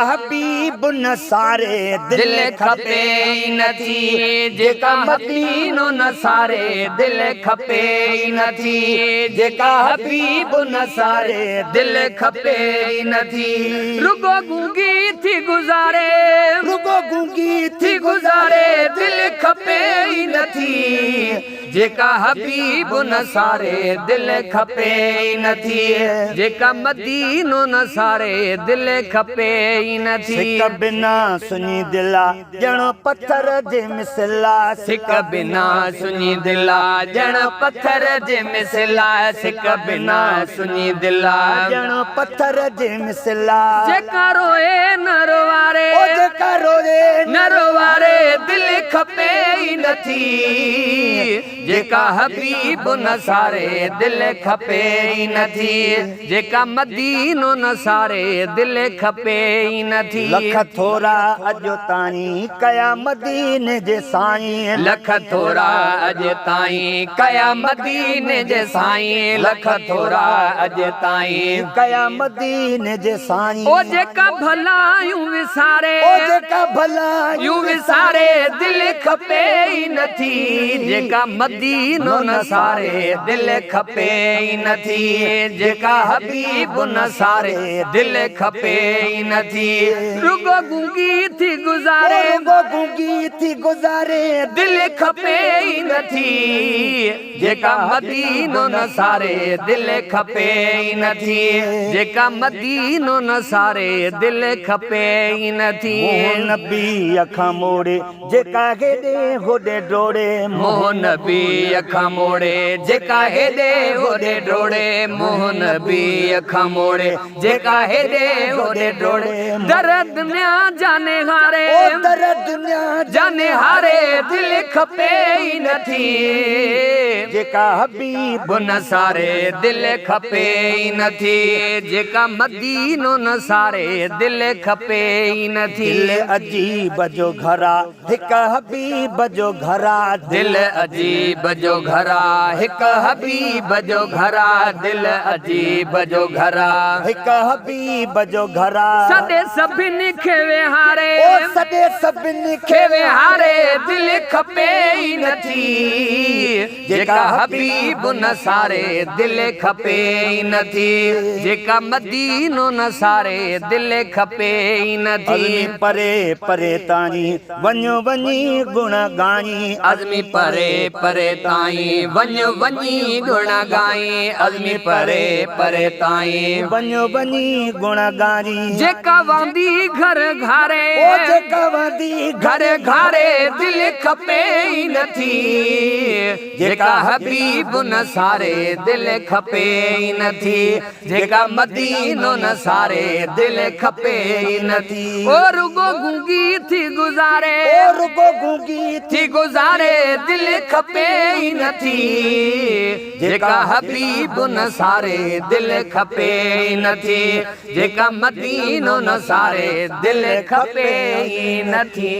हबीब न सारे दिल खपे नथी, जेका मदीनो न सारे दिल खपे नथी, जेका हबीब न सारे दिल खपे नथी। रुगो गूंगी थी गुजारे, रुगो गूंगी थी गुजारे दिल खपे नथी, जेका हबीब न सारे दिल खपे नथी, जेका मदीनो न सारे दिल खपे नथी। सिक बिना सुनी दिला ॼण पत्थर जे मिसला, सिक बिना सुनी दिला ॼण पत्थर जे मिसला, सिक बिना सुनी दिला ॼण पत्थर जे मिसला। जेका रोए न रोवारे, ओ जेका रोए न रोवारे दिल खपे नथी, जेका हबीब न सारे दिल खपे नथी, जेका मदीनो न सारे दिल खपे नथी। लख थोरा अॼु ताईं कया मदीने जे साईं, लख थोरा अॼु ताईं कया मदीने जे साईं, लख थोरा अॼु ताईं कया मदीने जे साईं। ओ जेका भला यूं विसारे, ओ जेका भला यूं विसारे दिल खपे नथी, जेका मदीनो न सारे दिल खपे नथी, जेका हबीब न सारे दिल खपे नथी। रुगो गूंगी थी गुजारे, रुगो गूंगी थी गुजारे दिल खपे नथी, जेका मदीनो न सारे दिल खपे नथी, जेका मदीनो न सारे दिल खपे नथी। मोह नबी अखा मोड़े जेका हेॾे होॾे डोड़े, मोह नबी अखा मोड़े जेका हेॾे होॾे डोड़े, मोह नबी अखा मोड़े जेका हेॾे होॾे डोड़े। दर्द दुनिया जाने हारे, ओ दर्द दुनिया जाने हारे दिल खपे नथी, जेका हबीब न सारे दिल खपे नथी, जेका मदीनो न सारे दिल खपे नथी। दिल अजीब जो घरा हिक हबीब जो घरा, दिल अजीब जो घरा हिक हबीब जो घरा, दिल अजीब जो घरा हिक हबीब जो घरा। सदे सभिनी खे विहारे, ओ सदे सभिनी खे विहारे दिल खपे नथी, जेका हबीब न सारे दिल खपे नथी, जेका मदीनो न सारे दिल खपे नथी। परे परे ताईं वञो वञी गुण गाई, अज़मी परे परे ताईं वञो वञी गुण गाई, अज़मी परे परे ताईं वञो वञी गुण गाई। जेका वांदी घर घारे, ओ जेका वांदी घर घारे दिल खपे नथी, जेका हबीब न सारे दिल खपे नथी, जेका मदीनो न सारे दिल खपे नथी। ओ रुगो गूंगी थी गुजारे, ओ रुगो गूंगी थी गुजारे दिल खपे नथी, जेका हबीब न सारे दिल खपे नथी, जेका मदीनो न सारे दिल खपे नथी।